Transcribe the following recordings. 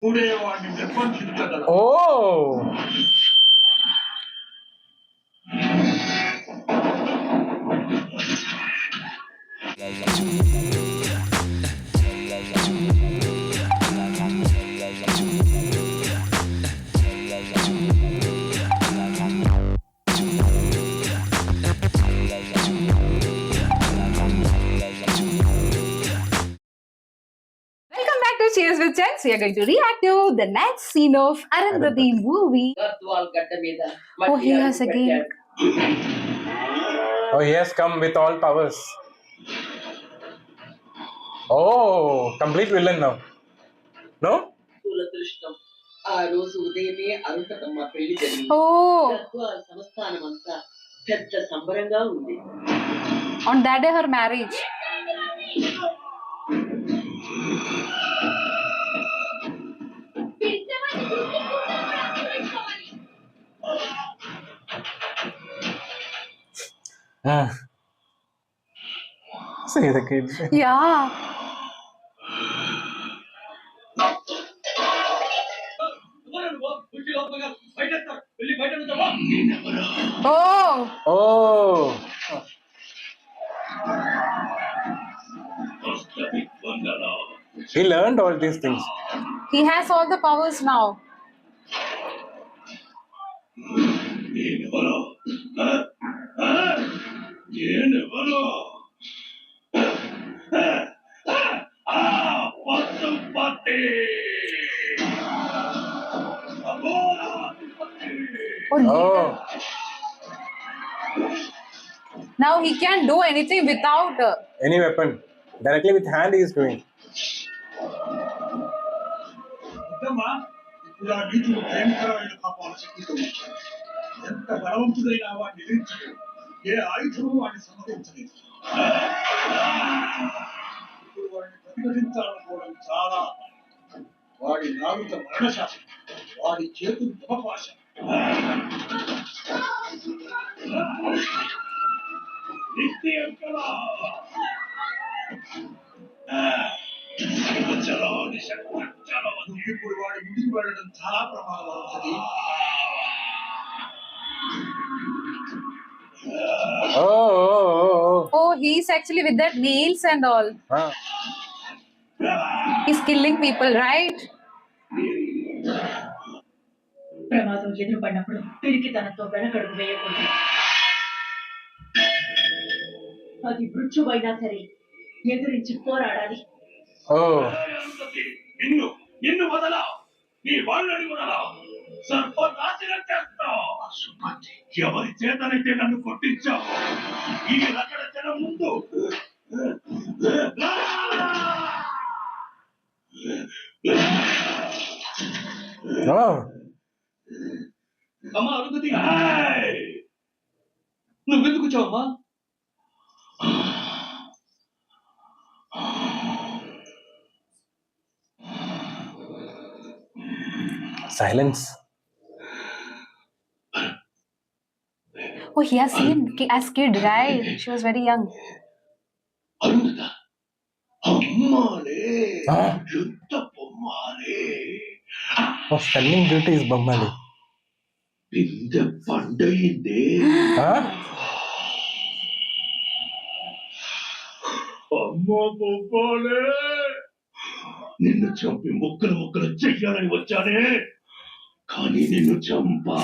Oh. Welcome back to Cheers with Chance. We are going to react to the next scene of Arundhati movie. Oh, he has again. Oh, he has come with all powers. Oh, complete villain now. No? దురదృష్టం ఆ రోజు ఉదయమే అరుంధతమ్మ పెళ్లి జరిగింది. Oh, Gadwal సంస్థానం అంతా పెద్ద సంబరంగా ఉంది. on that day her marriage. Ah. See the kid. Yeah. Oh, Oh. He learned all these things. he has all the powers now. Oh. Now he can't do anything without. Any weapon. Directly with hand he is doing. ఇలా నీతులు భయంకరమైన పాపాలు శక్తితో ఎంత బలవంతుడైన వాడిని ఎదిరించలేదు. ఏ ఆయుధము వాడిని సమ్మతించలేదు. ఇప్పుడు వాడిని ప్రతిఘటించాలనుకోవడం చాలా వాడి నాలుక మరణశాసనం, వాడి చేతులు యమపాశం. ఇప్పుడు వాడి ముందుకు వెళ్ళడం చాలా ప్రమాదం. అది Oh. Oh, he's actually with that nails and all. Ah. He's killing people, right? ప్రమాదం ఎదురుపడినప్పుడు పిరికితనంతో వెనకడుగు వేయకూడదు. అది మృత్యువైనా సరే ఎదురించి పోరాడాలి. Oh. నిన్ను వదలా, నీ వాళ్ళని వదలా, సర్వనాశనం చేస్తావు. ఎవరి చేతనైతే నన్ను కొట్టించావు ఈ రకడ జనం ముందు Oh. అమ్మా అరుంధతి, నువ్వెందుకు వచ్చావమ్మా? Silence. Oh, he has seen as kid, right? She was very young. అరుంధత, అమ్మాలే, Ah. ఎంత బొమ్మాలే. Oh, stunning beauty is Bammali. పిందె పండయిందే. Huh? అమ్మ బొమ్మాలే, నిన్ను చంపి ముక్కలు ముక్కలు చెయ్యాలని వచ్చానే, కానీ నిన్ను చంపా.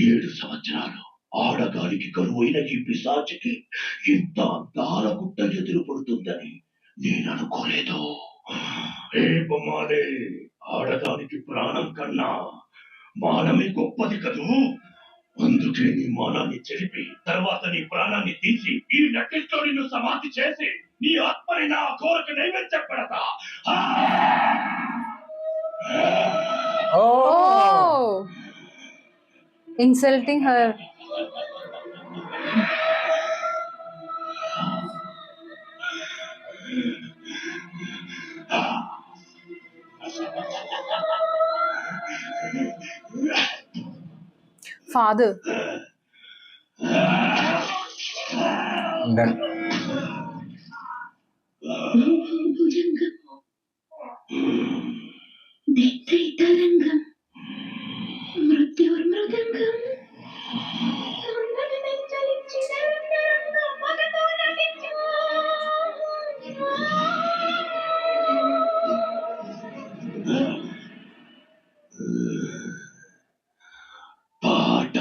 7 సంవత్సరాలు ఆడగాలికి కరువైన ఈ పిశాచికి ఇంత అందాల గుట్ట ఎదురు పడుతుందని నేను అనుకోలేదు. ఏ బొమ్మాలే, ఆడదానికి ప్రాణం కన్నా మానమే గొప్పది కదూ. అందుకే నీ మానాన్ని చెరిపి తర్వాత నీ ప్రాణాన్ని తీసి ఈ నటితో నిన్ను సమాధి చేసి నీ ఆత్మని నా కోరిక నైవేద్యం పెడతా. Oh. Oh, insulting her. Father. Done. దిత్రితరంగం మృత్యుర్మృదంగం చలించిన రంగం మగతో నటించు. పాట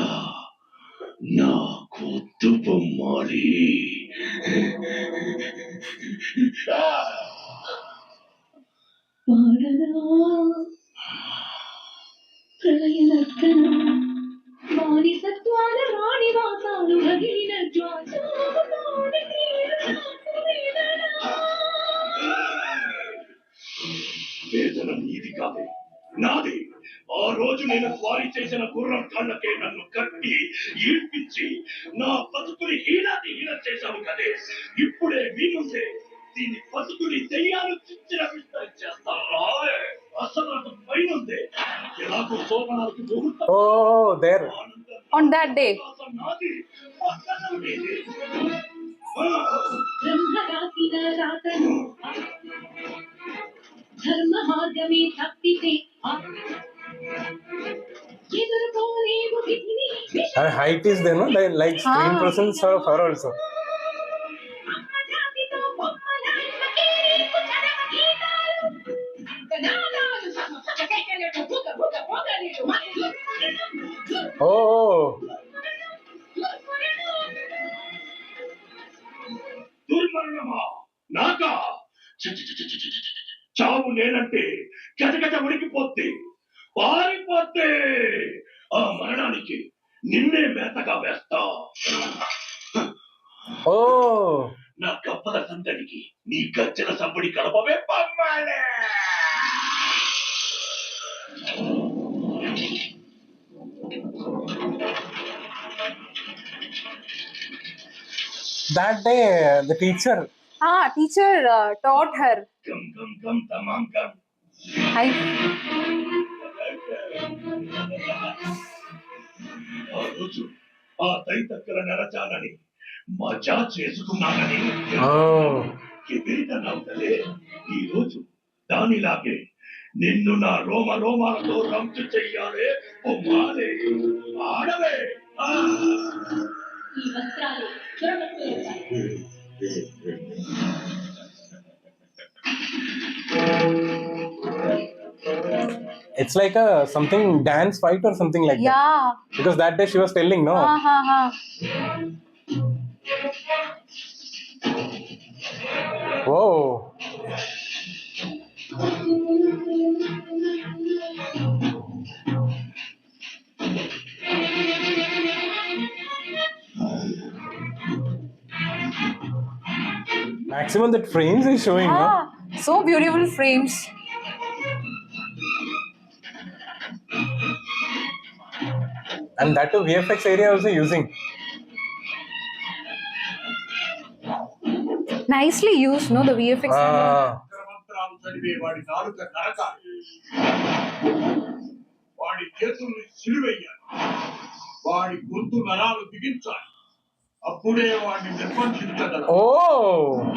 నాకొద్దు బొమ్మాలి. పాడరా ప్రళయ లక్షణం బానిసత్వాల రాణివాసాలు రగిలిన జ్వాస వేదన నీది కాదే, నాది. ఆ రోజు నేను స్వారీ చేసిన గుర్రం కళ్ళకే నన్ను కట్టి ఈడ్పించి నా బతుకుని హీనం చేశావు కదే. ఇప్పుడే మీ ముందే దీని బతుకుని దెయ్యాలు చిచ్చిన విస్తరి చేస్తాను. అసలు నాకు పైనుందే ఎలాగో శోభనాలకు ముహూర్తం. Oh, there. On that day. నాది పక్కన మీది. బ్రహ్మ రాసిన రాతను ధర్మ మార్గమే తప్పితే ఎదుర్కోలేవు విధిని. Her height is there, no? Like screen presence of her also. అమ్మజాతితో బొమ్మలాటకే నీకు చరమ గీతాలు. గనాదాలు సమసకెకెలెటు బుగ బుగ బుగలేటు మధు. Oh, దుర్మరణమా నాకా? ఛ, ఛ, ఛ, ఛ, ఛ, ఛ, ఛ, ఛ. చావు నేనంటే గజగజ ఉడికిపోతే పారిపోతే ఆ మరణానికి నిన్నే మేతగా వేస్తా. oh. నా కప్పల సందడికి నీ గజ్జల somebody కలపవే పమ్మాలే. That day, the teacher. Teacher taught her. గం గం గం తమాం గం. I ఆ రోజు ఆ దైతక్కల నరచాలని మజా చేసుకున్నానని Oh. ఎగిరితనవుతలే. ఈ రోజు దానిలాగే నిన్ను నా రోమ రోమాలతో రంచు చెయ్యాలే బొమ్మాలే. ఆడవే. ఈ వస్త్రాలు చురగొట్టుకుంటాయి. It's like a something dance fight or something like that. yeah. Because that day she was telling, no? Whoa. Maximum that frames is showing, no? So beautiful frames. And that too VFX area also using. Nicely used, no? The VFX. మంత్రాలు చదివే వాడి నాలుక నరకాలి, వాడి చేతుల్ని సిలువెయ్యాలి, వాడి గొంతు నరాలు బిగించాలి. అప్పుడే వాడిని నిర్బంధించగలరు. Oh.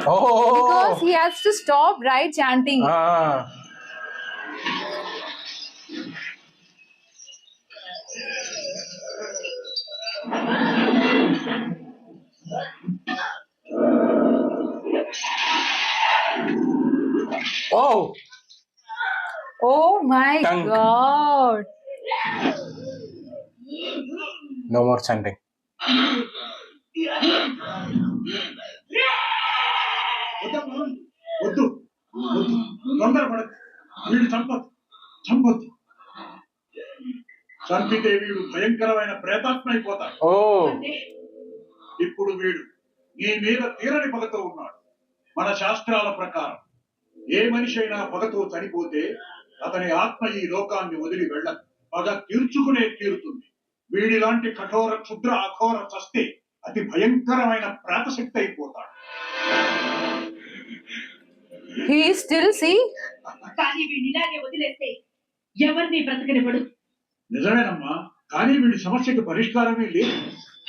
Oh. Because he has to stop, right, chanting. Oh. Oh my Tongue. God. No more chanting. వద్దు వద్దు, తొందరపడదు. వీడు చంపొద్దు. చంపితే వీడు భయంకరమైన ప్రేతాత్మ అయిపోతాడు. Oh. ఇప్పుడు వీడు నీ మీద తీరని పగతో ఉన్నాడు. మన శాస్త్రాల ప్రకారం ఏ మనిషి అయినా పగతో చనిపోతే అతని ఆత్మ ఈ లోకాన్ని వదిలి వెళ్ళదు. పగ తీర్చుకునే తీరుతుంది. వీడిలాంటి కఠోర క్షుద్ర అఘోర చస్తే అతి భయంకరమైన ప్రాతశక్తి అయిపోతాడు. He is still, see? కానీ వీడిని ఇలాగే వదిలేస్తే ఎవరిని బ్రతకనివ్వడు. నిజమేనమ్మా, కానీ వీడి సమస్యకు పరిష్కారమే లేదు.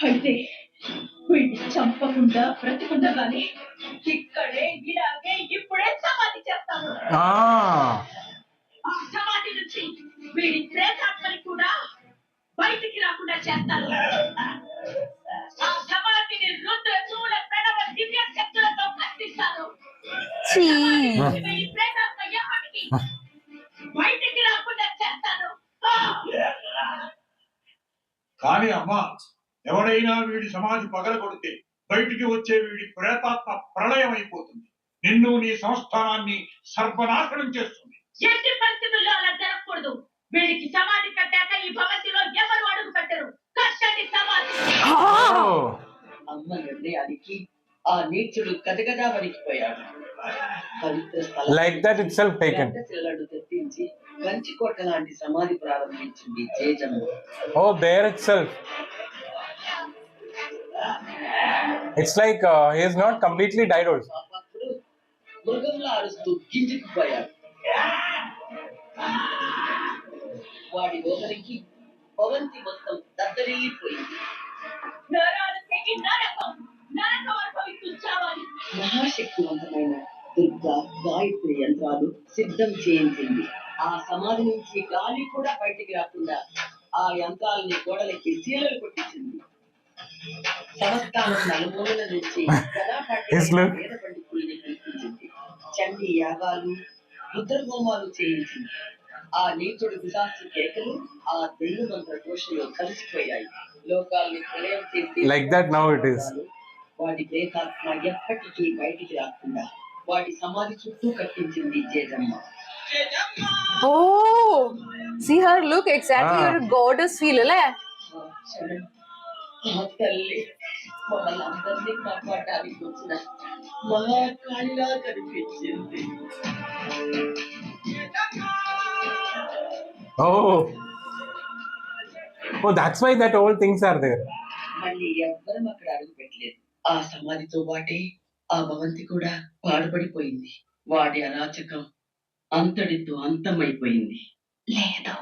అయితే వీడిని చంపకుండా బ్రతికుండగానే ఇక్కడే ఇలాగే ఇప్పుడే సమాధి చేస్తాను. ఆ సమాధి నుంచి వీడి ప్రేతాత్మని కూడా బయటికి రాకుండా చేస్తాను. ఆ సమాధిని రుద్ర చూడ ప్రణవ దివ్య శక్తులతో కత్తిస్తాను. వీడి ప్రేతాత్మ ఎప్పటికీ బయటికి రాకుండా చేస్తాను. కానీ అమ్మా, ఎవడైనా వీడి సమాధి పగలగొడితే బయటికి వచ్చే వీడి ప్రేతాత్మ ప్రళయం అయిపోతుంది. నిన్ను నీ సంస్థానాన్ని సర్వనాశనం చేస్తుంది. ఎట్టి పరిస్థితుల్లో అలా జరగకూడదు. వీడికి సమాధి కట్టాక ఈ భవంతిలో ఎవరు అడుగు పెట్టరు. కట్టండి సమాధి. అమ్మ నిర్ణయానికి ఆ నీచుడు గజగజా వణికిపోయాడు. పవిత్ర స్థలం Like that itself taken. శిలలు తెప్పించి కంచికోట లాంటి సమాధి ప్రారంభించింది జేజమ్మ. Oh, there itself. It's like he is not completely died also. పాపాత్ముడు మృగంలా అరుస్తూ గింజుకుపోయాడు. వాడి ఓహరికి భవంతి మొత్తం దద్దరిల్లిపోయింది. నరాలు తెగి నరకం నరకం అనుభవిస్తూ చావాలి. మహాశక్తివంతమైన దుర్గా గాయత్రి యంత్రాలు సిద్ధం చేయించింది. ఆ సమాధి నుంచి గాలి కూడా బయటికి రాకుండా ఆ యంత్రాలని గోడలకి సీలలు కొట్టించింది. సంస్థానం నలుమూలల నుంచి Yes, look. వేద పండితుల్ని పిలిపించింది. చండీ యాగాలు రుద్రహోమాలు చేయించింది. ఆ నీచుడు పిశాచి కేకలు ఆ దెయ్య మంత్ర ఘోషలో కలిసిపోయాయి. లోకాల్ని ప్రళయం చేసి Like that now it is. వాటి ప్రేతాత్మ ఎప్పటికీ బయటికి రాకుండా వాటి సమాధి చుట్టూ కట్టించింది జేజమ్మ. Oh, see her look exactly her goddess feel le. క్షణం ఆ తల్లి మమ్మల్ని అందరినీ కాపాడడానికి వచ్చిన మహాకాళిలా కనిపించింది. Oh, that's why that old things are there. మళ్ళీ ఎవ్వరం అక్కడ అడుగు పెట్టలేదు. ఆ సమాధితో పాటే ఆ భవంతి కూడా పాడుపడిపోయింది. వాడి అరాచకం అంతటితో అంతమైపోయింది. లేదు,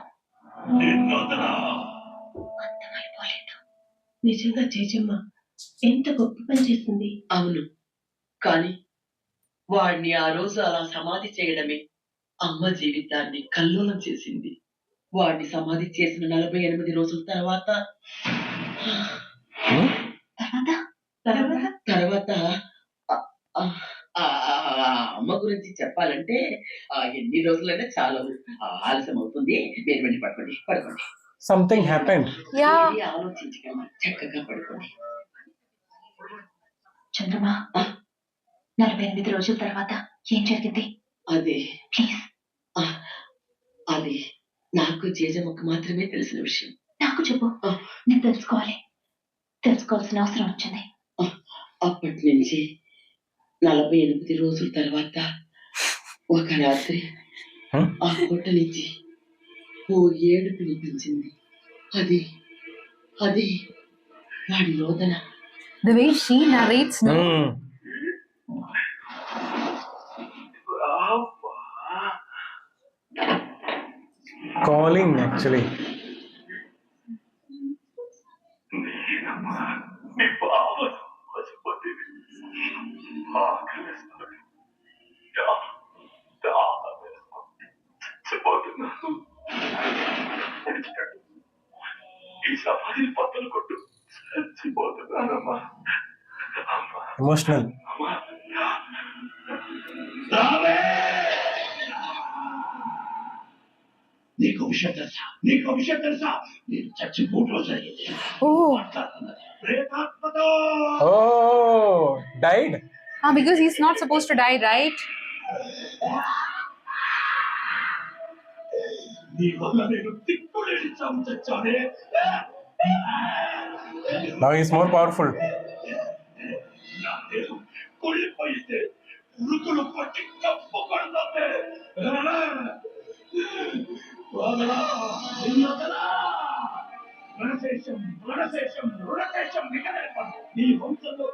నిన్నొదలా. అంతమైపోలేదు. నిజంగా జేజమ్మ ఎంత గొప్ప పని చేస్తుంది. అవును, కానీ వాడిని ఆ రోజు అలా సమాధి చేయడమే అమ్మ జీవితాన్ని కల్లోలం చేసింది. వాడిని సమాధి చేసిన 48 రోజుల తర్వాత తర్వాత అమ్మ గురించి చెప్పాలంటే ఎన్ని రోజులైనా చాలా ఆలస్యం అవుతుంది. మీరు వెళ్ళి పడుకోండి పడుకోండి. Something happened. Yeah. ఏమీ ఆలోచించకమ్మా, చక్కగా పడుకోండి. చంద్రమా, 48 రోజుల తర్వాత ఏం జరిగింది? అదే ప్లీజ్ అది నాకు జేజమ్మకు మాత్రమే తెలిసిన విషయం. నాకు చెప్పు, నేను తెలుసుకోవాల్సిన అవసరం వచ్చింది. అప్పటి నుంచి 48 రోజుల తర్వాత ఒక రాత్రి ఆ కోట నుంచి ఓ ఏడుపు వినిపించింది. అది వాడి రోదన. The way she narrates, no? Calling actually. నీ బావ పసిపోతుంది. ఆకలిస్తుంది. చచ్చిపోతున్నాను. ఈ సమాధిని పక్కన కొట్టు. చచ్చిపోతున్నానమ్మా. Emotional. అమ్మా. రావే! నీకు విషయం తెలుసా? నేను చచ్చిపోవడం జరిగింది. Oh. ప్రేతాత్మతో. Oh, died? Because he's not supposed to die, right? నీ వల్ల నేను తిక్కులేని చచ్చానే. Now he's more powerful. నా దేహం కుళ్ళిపోయితే ఉరుకులు పట్టి కప్పుకొడతానే. రుణశేషం నికరేపం. నీ వంశంలో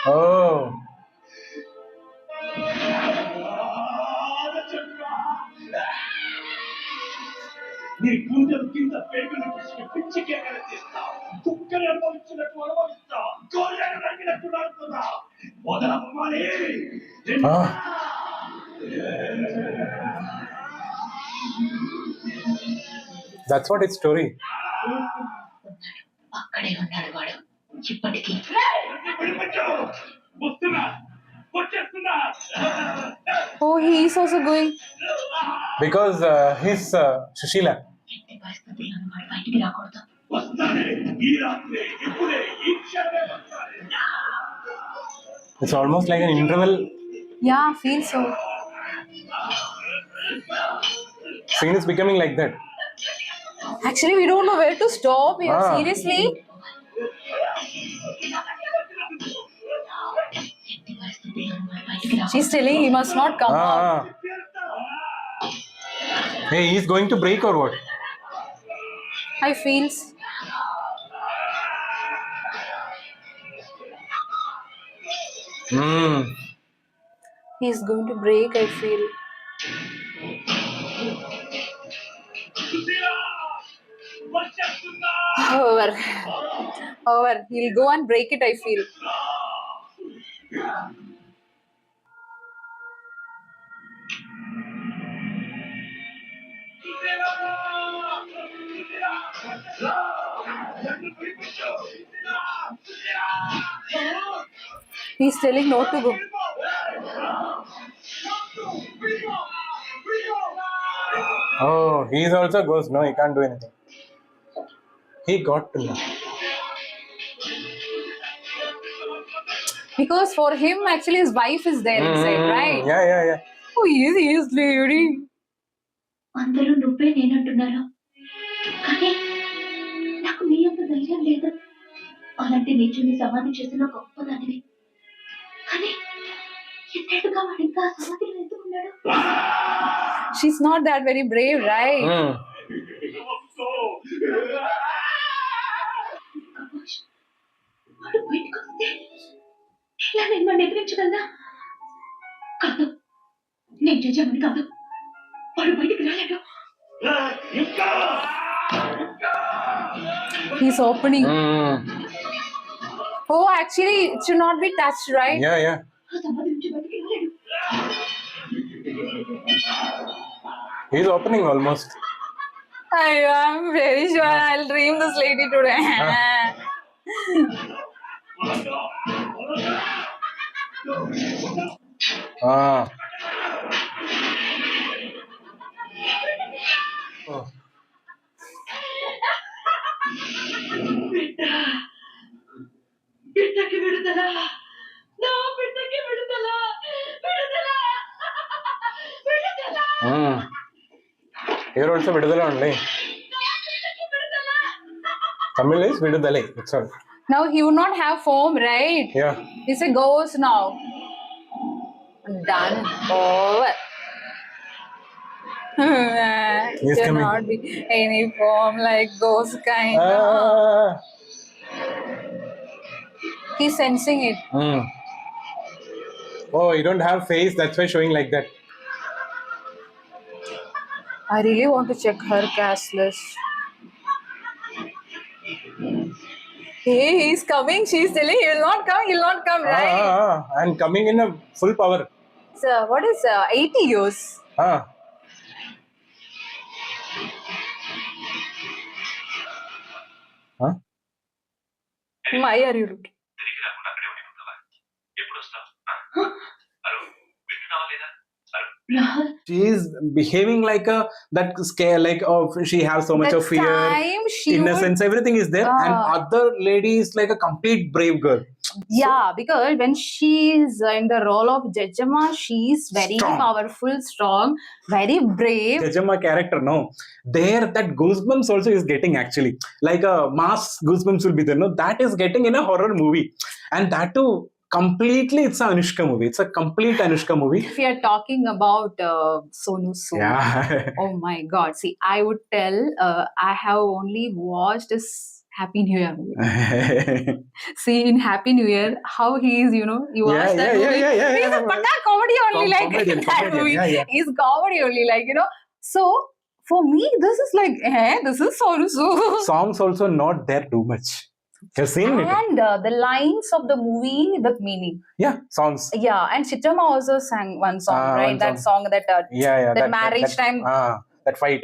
Oh. నీ గుండెలు కింద పేగులు పిచ్చికే తీస్తావు. కుక్కని అనుభవించినట్టు అనుభవిస్తా, గొర్రెను నరికినట్టు నరుకుతా. వదలమ్మని. Ah. That's what its story. అక్కడే ఉన్నాడు వాడు ఇప్పటికీ. విడిపించు. వస్తున్నా, వచ్చేస్తున్నా. Oh, he is also going. Because he's Sushila. ఎట్టి పరిస్థితుల్లోనూ వాడు బయటికి రాకూడదు. వస్తానే, ఈ రాత్రి, ఇప్పుడే, ఈ క్షణమే వస్తానే. It's almost like an interval Yeah, feel so. scene is becoming like that. Actually, we don't know where to stop here. Ah. Seriously. ఎట్టి పరిస్థితుల్లోనూ వాడు బయటికి రాకూడదు. She's telling he must not come out. Ah. Hey, he's going to break or what? I feels. Hmm. He's going to break, I feel. Over. Over. He'll go and break it, I feel. He's telling no to go. Oh, he's also ghost. No, he can't do anything. He got to know. Because for him, actually, his wife is there inside, right? Yeah. Oh, he is lady. అందరూ నువ్వే నేనంటున్నారు, కానీ నాకు నీ అంత ధైర్యం లేదు. అలాంటి నిజుని సమాధి చేసిన గొప్పదానివి, కానీ ఎన్నెట్టుగా వాడు ఇంకా సమాధిలో ఎందుకున్నాడు? She's not that very brave, right? Hmm. కమోష్, వాడు బయటకు వస్తే ఇలా నేను వాడిని ఎదిరించగలనా? కాదు, నేను జడ్జమని కాదు, వాడు బయటికి రాలేడు. ఇంకా He's opening. Hmm. Oh, actually, it should not be touched, right? Yeah. ఆ సమాధి నుంచి బయటికి రాలేడు. He's opening almost. I'm very sure I'll dream this lady today. Ah. Oh. బిడ్డకి విడుదల, నా బిడ్డకి విడుదల, విడుదల, విడుదల, Hmm. Here also Vidudala only. నా బిడ్డకి విడుదల. Tamil is Vidudale. That's all. Now he would not have form, right? Yeah. He's a ghost now. Done. Over. He's There coming. not be any form like ghost kind. Ah. He's sensing it. Hmm. Oh, you don't have face. That's why showing like that. I really want to check her cast list. Hey, he's coming. She's telling he will not come. He'll not come, right? And coming in a full power. So what is 80 years? Ah. Huh? Why are you looking? తిరిగి రాకుండా అక్కడే ఉండిపోతావా? ఎప్పుడు వస్తావు? అరు, వింటున్నావా లేదా? అరు, Rahul, She is behaving like a that scare, like she has so much That of fear, time she innocence, everything is there, and Ah. other lady is like a complete brave girl. Yeah, because when she is in the role of Jajama, she is very Strong. powerful, strong, very brave. Jajama character, no, there that goosebumps also is getting actually like a mass goosebumps will be there. No, that is getting in a horror movie, and that too completely. It's a Anushka movie. It's a complete Anushka movie. If we are talking about Sonu Sood, Yeah. oh my God! See, I would tell I have only watched this Happy New Year movie. See, in Happy New Year, how he is, you watch that movie. He's a pata comedy only, like Comedian, that comedian, movie. yeah. He's comedy only, like So for me, this is like, this is Sonu Sood. Songs also not there too much. You've seen it. And the lines of the movie with meaning. Yeah, songs. Yeah, and Chitrama also sang one song, right? One That song that Yeah. that marriage time that fight.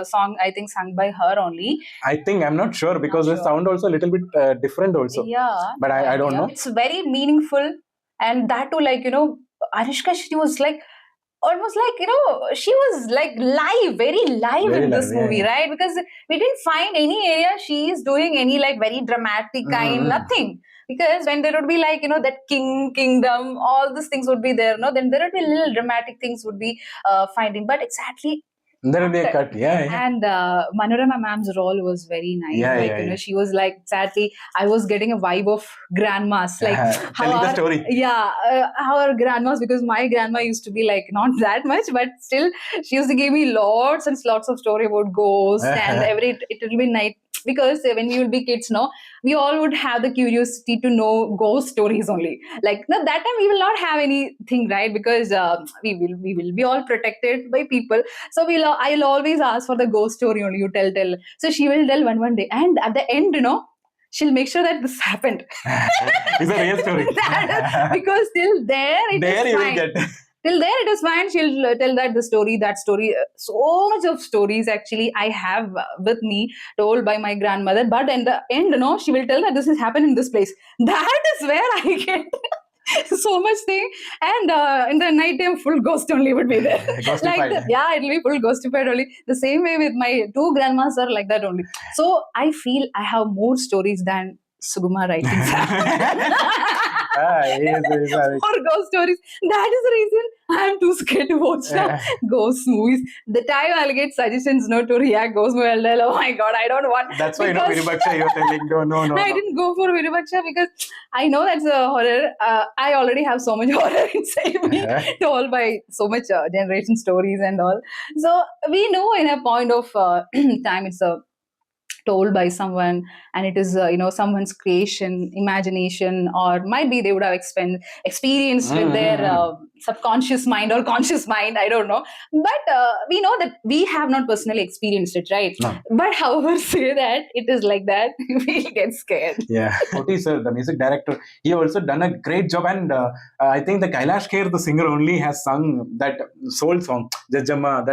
song, I think sung by her only. I think I'm not sure because Not the sure. sound also a little bit different also. Yeah, But I don't know. It's very meaningful, and that too, like, you know, Anushka, she was like almost like, you know, she was like live, very live Very in this live, yeah, movie, yeah. right? Because we didn't find any area she is doing any like very dramatic kind, Mhm. nothing. Because when there would be like, you know, that kingdom, all these things would be there, no? Then there would be little dramatic things would be finding. But exactly. There will be a cut. Yeah. And Manorama ma'am's role was very nice. Yeah, like, yeah, you know, yeah. she was like, exactly, I was getting a vibe of grandmas. Like, Telling the story. Yeah, how our grandmas, because my grandma used to be like not that much, but still she used to give me lots and lots of story about ghosts and it will be night. Because when you will be kids, no, we all would have the curiosity to know ghost stories only. Like, no, that time we will not have anything, right? Because we will be all protected by people. So I'll always ask for the ghost story only. You tell. So she will tell one day, and at the end, you know, she'll make sure that this happened. It's a real story. Because till there it There is you fine. will get. Till there it is fine. She'll tell that story. So much of stories actually I have with me told by my grandmother. But in the end, no, she will tell that this has happened in this place. That is where I get so much thing. And in the night time, full ghost only would be there. Ghostified. Yeah, it'll be full ghostified only. The same way with my two grandmas are like that only. So I feel I have more stories than Suguma writing. Yes. Or ghost stories. That is the reason I'm too scared to watch now ghost movies. The time I'll get suggestions not to react ghost movie, I'll tell, oh my god, I don't want. That's why, you know, Virupaksha, you're telling, no. I didn't go for Virupaksha because I know that's a horror. I already have so much horror inside me, told by so much generation stories and all. So we know in a point of time it's told by someone, and it is you know, someone's creation, imagination, or might be they would have experienced with their subconscious mind or conscious mind, I don't know. But we know that we have not personally experienced it, right? No. But however say that it is like that, we'll get scared. Yeah. Koti sir, the music director, he also done a great job, and I think the Kailash Kher, the singer, only has sung that soul song, Jajamma.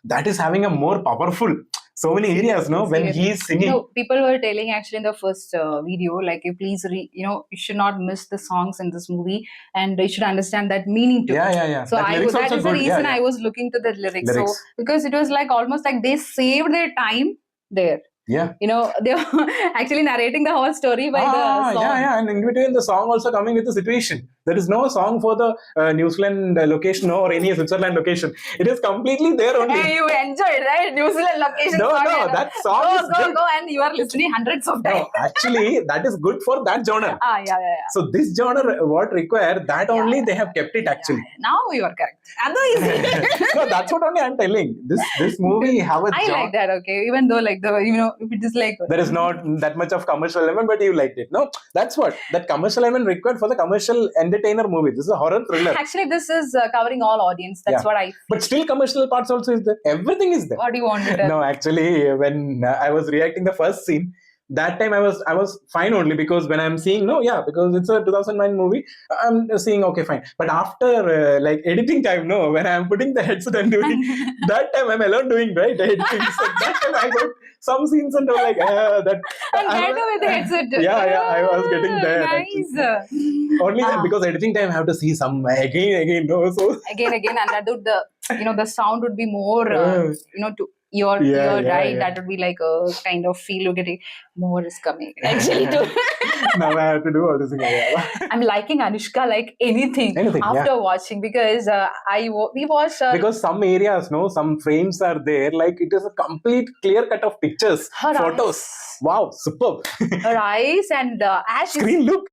That is having a more powerful. So many areas, no, when he is singing. No, people were telling actually in the first video, like, you please, you should not miss the songs in this movie, and you should understand that meaning to it. Yeah. So that is the reason I was looking to the lyrics. So because it was like almost like they saved their time there. Yeah. You know, they were actually narrating the whole story by the song. Yeah. And in between the song also coming with the situation. There is no song for the New Zealand location or any Switzerland location. It is completely there only. Hey, you enjoyed, right? New Zealand location. No, that song is good. Go, and you are listening hundreds of times. No, actually, that is good for that genre. Yeah. So this genre, what require, that only they have kept it actually. Now you are correct. Otherwise, No, that's what only I'm telling. This movie have a I genre. like that, okay. Even though, like, if it is like, There is not that much of commercial element, but you liked it. No, that's what. That commercial element required for the commercial entertainer movie. This is a horror thriller. actually, this is covering all audience. That's what I. But still commercial parts also is there. Everything is there. What do you want to tell? No, actually, when I was reacting the first scene, that time I was fine only because when I'm seeing, because it's a 2009 movie, I'm seeing okay, fine. But after like editing time, when I'm putting the headset and doing, that time I'm alone doing, right, editing. So that time I got some scenes and I was like, that. And right with the headset. Yeah, I was getting there. Nice. Only then, because editing time I have to see some again, no, so. Again, and that would the sound would be more, to your right. Yeah. That would be like a kind of feel you're getting more is coming. Actually, too. Now I have to do all this again. I'm liking Anushka like anything after watching, because we watched because some areas, some frames are there, like it is a complete clear cut of pictures, her photos. Eyes. Wow, superb. Her eyes and as Screen look.